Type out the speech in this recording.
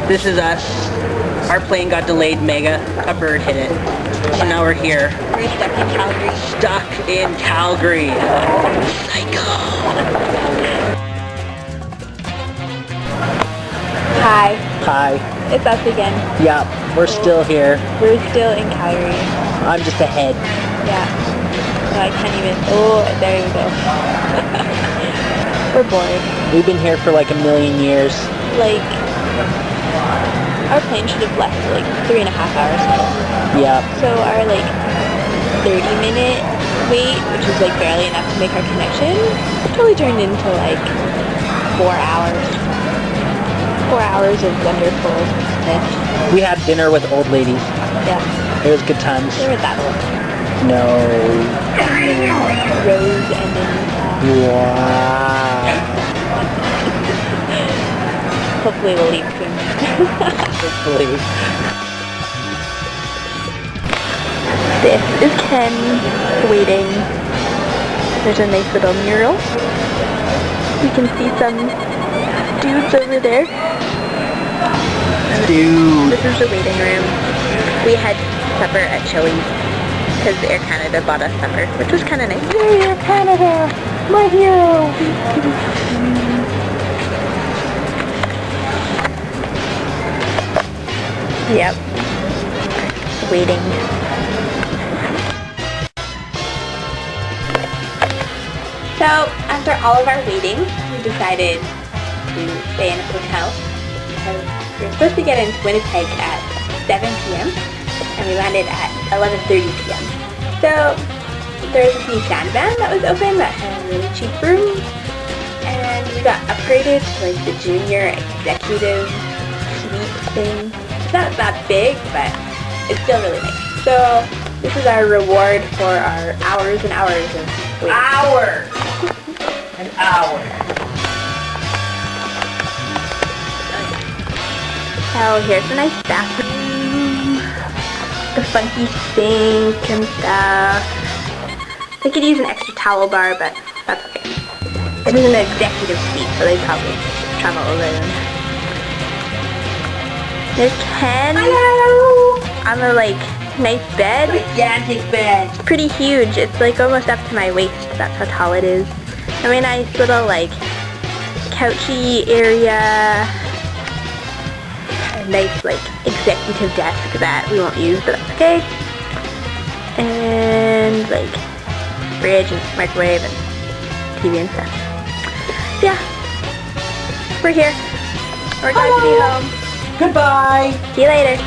This is us. Our plane got delayed mega. A bird hit it. So now we're here. We're stuck in Calgary. Stuck in Calgary. Psycho. Hi. Hi. It's us again. Yep, we're still here. We're still in Calgary. I'm just ahead. Yeah. No, I can't even. Oh, there we go. We're bored. We've been here for like a million years. Like, our plane should have left like 3.5 hours ago. Yep. So our like 30-minute wait, which is like barely enough to make our connection, totally turned into like 4 hours. 4 hours of wonderfulness. We had dinner with old ladies. Yeah. It was good times. They weren't that old. No. Rose and then Wow. hopefully we'll leave soon. Hopefully. This is Ken waiting. There's a nice little mural. You can see some dudes over there. Dude. This is the waiting room. We had supper at Chili's because Air Canada bought us supper, which was kind of nice. Yay, Air Canada! My hero! Yep. Waiting. So, after all of our waiting, we decided to stay in a hotel because we were supposed to get into Winnipeg at 7 p.m. and we landed at 11:30 p.m. So, there was this new sand van that was open that had a really cheap room, and we got upgraded to like the junior executive suite thing. It's not that big, but it's still really nice. So this is our reward for our hours and hours of waiting. Hours! An hour. Oh, here's a nice bathroom. The funky sink and stuff. They could use an extra towel bar, but that's okay. It is an executive suite, so they probably travel alone. There's Ken. Hello! On the like nice bed. Gigantic bed. It's pretty huge. It's like almost up to my waist. That's how tall it is. I mean, nice little like couchy area. A nice like executive desk that we won't use, but that's okay. And like fridge and microwave and TV and stuff. So yeah, we're here. We're glad to be home. Goodbye! See you later.